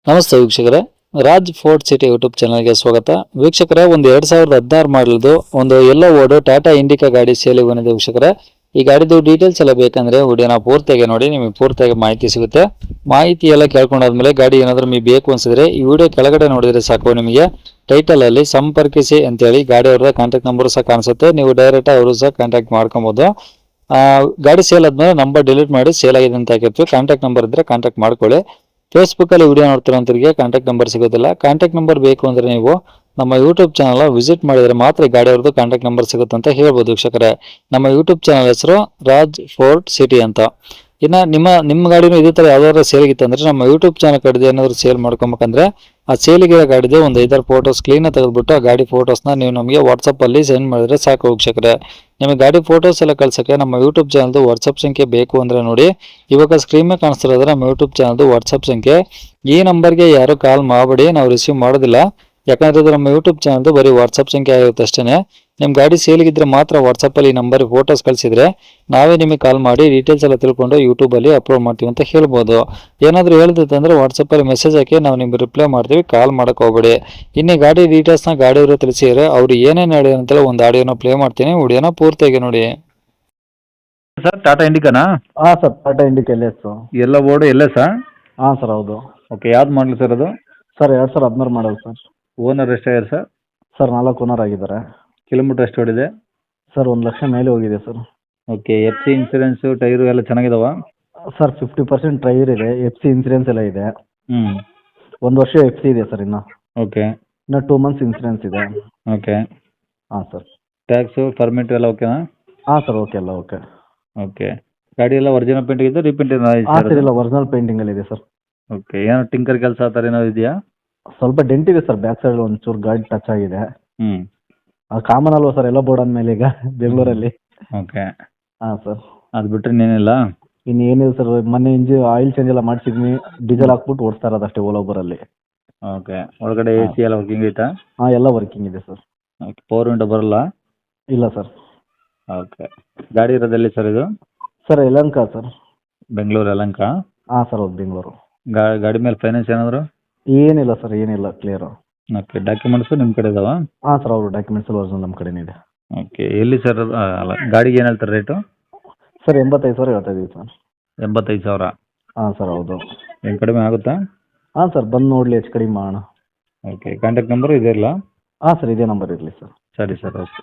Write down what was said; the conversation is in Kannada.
ನಮಸ್ತೆ ವೀಕ್ಷಕರೇ, ರಾಜ್ ಫೋರ್ಟ್ ಸಿಟಿ ಯೂಟ್ಯೂಬ್ ಚಾನಲ್ಗೆ ಸ್ವಾಗತ. ವೀಕ್ಷಕರೇ, ಒಂದು 2016 ಮಾಡಲದು ಒಂದು ಎಲ್ಲೋ ಓಡು ಟಾಟಾ ಇಂಡಿಕಾ ಗಾಡಿ ಸೇಲಿಗೆ ಬಂದಿದೆ ವೀಕ್ಷಕರೇ. ಈ ಗಾಡಿದು ಡೀಟೇಲ್ಸ್ ಎಲ್ಲ ಬೇಕಂದ್ರೆ ವಿಡಿಯೋನ ಪೂರ್ತಿಯಾಗಿ ನೋಡಿ, ನಿಮಗೆ ಪೂರ್ತಿಯಾಗಿ ಮಾಹಿತಿ ಸಿಗುತ್ತೆ. ಮಾಹಿತಿ ಎಲ್ಲ ಕೇಳ್ಕೊಂಡಾದ್ಮೇಲೆ ಗಾಡಿ ಏನಾದರೂ ನಿಮಗೆ ಬೇಕು ಅನ್ಸಿದ್ರೆ ಈ ವಿಡಿಯೋ ಕೆಳಗಡೆ ನೋಡಿದ್ರೆ ಸಾಕು, ನಿಮಗೆ ಟೈಟಲ್ ಅಲ್ಲಿ ಸಂಪರ್ಕಿಸಿ ಅಂತೇಳಿ ಗಾಡಿ ಅವ್ರದ್ದು ಕಾಂಟ್ಯಾಕ್ಟ್ ನಂಬರ್ ಸಹ ಕಾಣಿಸುತ್ತೆ. ನೀವು ಡೈರೆಕ್ಟ್ ಅವರು ಸಹ ಕಾಂಟ್ಯಾಕ್ಟ್ ಮಾಡ್ಕೊಬಹುದು. ಗಾಡಿ ಸೇಲ್ ಆದ್ಮೇಲೆ ನಂಬರ್ ಡಿಲೀಟ್ ಮಾಡಿ ಸೇಲ್ ಆಗಿದೆ ಅಂತ ಹಾಕಿರ್ತೀವಿ. ಕಾಂಟ್ಯಾಕ್ಟ್ ನಂಬರ್ ಇದ್ರೆ ಕಾಂಟ್ಯಾಕ್ಟ್ ಮಾಡ್ಕೊಳ್ಳಿ. ಫೇಸ್ಬುಕ್ ಅಲ್ಲಿ ವಿಡಿಯೋ ನೋಡ್ತಿರೋಂಥವ್ರಿಗೆ ಕಾಂಟ್ಯಾಕ್ಟ್ ನಂಬರ್ ಸಿಗೋದಿಲ್ಲ. ಕಾಂಟ್ಯಾಕ್ಟ್ ನಂಬರ್ ಬೇಕು ಅಂದ್ರೆ ನೀವು ನಮ್ಮ ಯೂಟ್ಯೂಬ್ ಚಾನಲ್ ವಿಸಿಟ್ ಮಾಡಿದ್ರೆ ಮಾತ್ರ ಈ ಗಾಡಿ ಅವ್ರದ್ದು ಕಾಂಟ್ಯಾಕ್ಟ್ ನಂಬರ್ ಸಿಗುತ್ತೆ ಅಂತ ಹೇಳ್ಬೋದು ವೀಕ್ಷಕರೇ. ನಮ್ಮ ಯೂಟ್ಯೂಬ್ ಚಾನಲ್ ಹೆಸರು ರಾಜ್ ಫೋರ್ಟ್ ಸಿಟಿ ಅಂತ. ಇನ್ನ ನಿಮ್ಮ ಗಾಡಿನೂ ಇದೇ ತರ ಯಾವ್ದಾದ್ರು ಸೇಲ್ಗಿತ್ತು ಅಂದ್ರೆ ನಮ್ಮ ಯೂಟ್ಯೂಬ್ ಚಾನಲ್ ಕಡೆದು ಏನಾದ್ರು ಸೇಲ್ ಮಾಡ್ಕೊಬೇಕಂದ್ರೆ ಆ ಸೇಲಿಗೆ ಗಾಡಿದು ಒಂದು 5 ಫೋಟೋಸ್ ಕ್ಲೀನ್ ತೆಗೆದ್ಬಿಟ್ಟು ಆ ಗಾಡಿ ಫೋಟೋಸ್ನ ನೀವು ನಮಗೆ ವಾಟ್ಸಪ್ ಅಲ್ಲಿ ಸೆಂಡ್ ಮಾಡಿದ್ರೆ ಸಾಕು ವೀಕ್ಷಕರೇ. ನಿಮಗೆ ಗಾಡಿ ಫೋಟೋಸ್ ಎಲ್ಲ ಕಳ್ಸಕ್ಕೆ ನಮ್ಮ ಯೂಟ್ಯೂಬ್ ಚಾನಲ್ದು ವಾಟ್ಸಪ್ ಸಂಖ್ಯೆ ಬೇಕು ಅಂದ್ರೆ ನೋಡಿ, ಇವಾಗ ಸ್ಕ್ರೀನ್ ಮೇಲೆ ಕಾಣಿಸ್ತಿರೋದ್ರೆ ನಮ್ಮ ಯೂಟ್ಯೂಬ್ ಚಾನಲ್ದು ವಾಟ್ಸಪ್ ಸಂಖ್ಯೆ. ಈ ನಂಬರ್ಗೆ ಯಾರು ಕಾಲ್ ಮಾಡಬೇಡಿ, ನಾವು ರಿಸೀವ್ ಮಾಡೋದಿಲ್ಲ. ಯಾಕಂದ್ರೆ ಇದು ನಮ್ಮ ಯೂಟ್ಯೂಬ್ ಚಾನಲ್ದು ಬರೀ ವಾಟ್ಸಪ್ ಸಂಖ್ಯೆ ಆಗುತ್ತೆ ಅಷ್ಟೇ. ನಿಮ್ಮ ಗಾಡಿ ಸೇಲಿಗಿದ್ರೆ ಮಾತ್ರ ವಾಟ್ಸಪ್ ಅಲ್ಲಿ ಈ ನಂಬರ್ ಫೋಟೋಸ್ ಕಳಿಸಿದ್ರೆ ನಾವೇ ನಿಮಗೆ ಕಾಲ್ ಮಾಡಿ ಡೀಟೇಲ್ಸ್ ಎಲ್ಲ ತಿಳ್ಕೊಂಡು ಯೂಟ್ಯೂಬ್ ಅಲ್ಲಿ ಅಪ್ಲೋಡ್ ಮಾಡ್ತೀವಿ ಅಂತ ಹೇಳ್ಬೋದು. ಏನಾದರೂ ಹೇಳ್ತಿತ್ತಂದ್ರೆ ವಾಟ್ಸಪ್ ಅಲ್ಲಿ ಮೆಸೇಜ್ ಹಾಕಿ ನಾವು ನಿಮ್ಗೆ ರಿಪ್ಲೈ ಮಾಡ್ತೀವಿ, ಕಾಲ್ ಮಾಡಕ್ ಹೋಗ್ಬೇಡಿ. ಇನ್ನೇ ಗಾಡಿ ಡೀಟೇಲ್ಸ್ನ ಗಾಡಿಯವರು ತಿಳಿಸಿದ್ರೆ ಅವ್ರು ಏನೇನು ಹೇಳಿ ಅಂತೇಳಿ ಒಂದು ಆಡಿಯೋನ ಪ್ಲೇ ಮಾಡ್ತೀನಿ, ವಿಡಿಯೋನ ಪೂರ್ತಿಯಾಗಿ ನೋಡಿ. ಸರ್ ಟಾಟಾ ಇಂಡಿಕಾನಾ? ಹಾಂ sir, Tata Indica L S. ಎಲ್ಲ ಓಡು ಎಲ್ಲೇ ಸರ್? ಹಾಂ ಸರ್, ಹೌದು. ಓಕೆ, ಯಾವ್ದು ಮಾಡಲಿ ಸರ್ ಅದು? Sir 2016 model sir. ಓನರ್ ಎಷ್ಟಾಗಿದೆ ಸರ್? ಸರ್ 4 ಓನರ್ ಆಗಿದ್ದಾರೆ. ಕಿಲೋಮೀಟರ್ ಎಷ್ಟು ಓಡಿದೆ? ಸರ್ 1 ಲಕ್ಷ ಮೇಲೆ ಹೋಗಿದೆ sir. Okay, F C insurance tyre ಎಲ್ಲ ಚೆನ್ನಾಗಿದಾವ? ಸರ್ 50% ಟೈರ್ ಇದೆ, ಎಫ್ ಸಿ ಇನ್ಸೂರೆನ್ಸ್ ಎಲ್ಲ ಇದೆ. ಹ್ಞೂ. 1 ವರ್ಷ ಎಫ್ ಸಿ ಇದೆ ಸರ್. ಇನ್ನು ಓಕೆ. 2 ಮಂತ್ಸ್ ಇನ್ಸೂರೆನ್ಸ್ ಇದೆ. ಓಕೆ. ಹಾಂ ಸರ್. ಟ್ಯಾಕ್ಸು ಪರ್ಮಿಟ್ ಎಲ್ಲ ಓಕೆನಾ? ಹಾಂ ಸರ್, ಓಕೆ, ಎಲ್ಲ ಓಕೆ. ಓಕೆ. ಗಾಡಿ ಎಲ್ಲ ಒರಿಜಿನಲ್ ಪೇಂಟ್ ಇದೆ, ರೀಪೇಂಟ್ ಹಾಂ ಸರ್, ಇಲ್ಲ ಒರಿಜಿನಲ್ ಪೇಂಟಿಂಗಲ್ಲಿ ಇದೆ ಸರ್. ಓಕೆ, ಏನೋ ಟಿಂಕರ್ ಕೆಲಸ ಆ ಥರ ಏನಾದ್ರು ಇದೆಯಾ? ಸ್ವಲ್ಪ ಡೆಂಟ್ ಇದೆ ಸರ್, ಬ್ಯಾಕ್ ಸೈಡ್ ಒಂಚೂರು ಗಾಡಿ ಟಚ್ ಆಗಿದೆ. ಹ್ಞೂ. ಕಾಮನ್ ಅಲ್ವಾ ಸರ್, ಎಲ್ಲ ಬೋರ್ಡ್ ಅಂದಮೇಲೆ ಈಗ ಬೆಂಗಳೂರಲ್ಲಿ. ಓಕೆ. ಹಾಂ ಸರ್. ಅದು ಬಿಟ್ಟರೆ ಇನ್ನೇನಿಲ್ಲ? ಇನ್ನು ಏನಿಲ್ಲ ಸರ್, ಮೊನ್ನೆ ಆಯಿಲ್ ಚೇಂಜ್ ಎಲ್ಲ ಮಾಡಿಸಿದ್ವಿ, ಡೀಸೆಲ್ ಹಾಕ್ಬಿಟ್ಟು ಓಡಿಸ್ತಾ ಇರೋದು ಅಷ್ಟೇ ಓಲೋಬರಲ್ಲಿ. ಓಕೆ. ಒಳಗಡೆ ಎ ಸಿ ಎಲ್ಲ ವರ್ಕಿಂಗ್ ಐತಾ? ಹಾಂ, ಎಲ್ಲ ವರ್ಕಿಂಗ್ ಇದೆ ಸರ್. ಓಕೆ. ಪವರ್ ವಿಂಡೋ ಬರಲ್ಲ? ಇಲ್ಲ ಸರ್. ಓಕೆ. ಗಾಡಿ ಇರೋದೆಲ್ಲಿ ಸರ್ ಇದು? Sir Yelahanka sir. ಬೆಂಗಳೂರು ಯಲಹಂಕ? ಹಾಂ ಸರ್, ಹೌದು, ಬೆಂಗಳೂರು. ಗಾಡಿ ಮೇಲೆ ಫೈನಾನ್ಸ್ ಏನಾದರೂ? ಏನಿಲ್ಲ ಸರ್, ಏನಿಲ್ಲ, ಕ್ಲಿಯರು. ಓಕೆ. ಡಾಕ್ಯುಮೆಂಟ್ಸು ನಿಮ್ಮ ಕಡೆ ಇದಾವಾ? ಹಾಂ ಸರ್, ಅವರು ಡಾಕ್ಯುಮೆಂಟ್ಸ್ ಎಲ್ಲ ಒರಿಜಿನಲ್ ನಮ್ಮ ಕಡೆನೇ ಇದೆ. ಓಕೆ. ಎಲ್ಲಿ ಸರ್ ಅಲ್ಲ, ಗಾಡಿಗೆ ಏನು ಹೇಳ್ತಾರೆ ರೇಟು? ಸರ್ 85,000 ಹೇಳ್ತಾ ಇದ್ದೀವಿ ಸರ್. 85,000? ಹಾಂ ಸರ್, ಹೌದು. ಏನು ಕಡಿಮೆ ಆಗುತ್ತಾ? ಹಾಂ ಸರ್, ಬಂದು ನೋಡಲಿ, ಹೆಚ್ಚು ಕಡಿಮೆ ಮಾಡೋಣ. ಓಕೆ. ಕಾಂಟ್ಯಾಕ್ಟ್ ನಂಬರು ಇದೆ ಇಲ್ಲ? ಹಾಂ ಸರ್, ಇದೇ ನಂಬರ್ ಇರಲಿ ಸರ್. ಸರಿ ಸರ್, ಓಕೆ.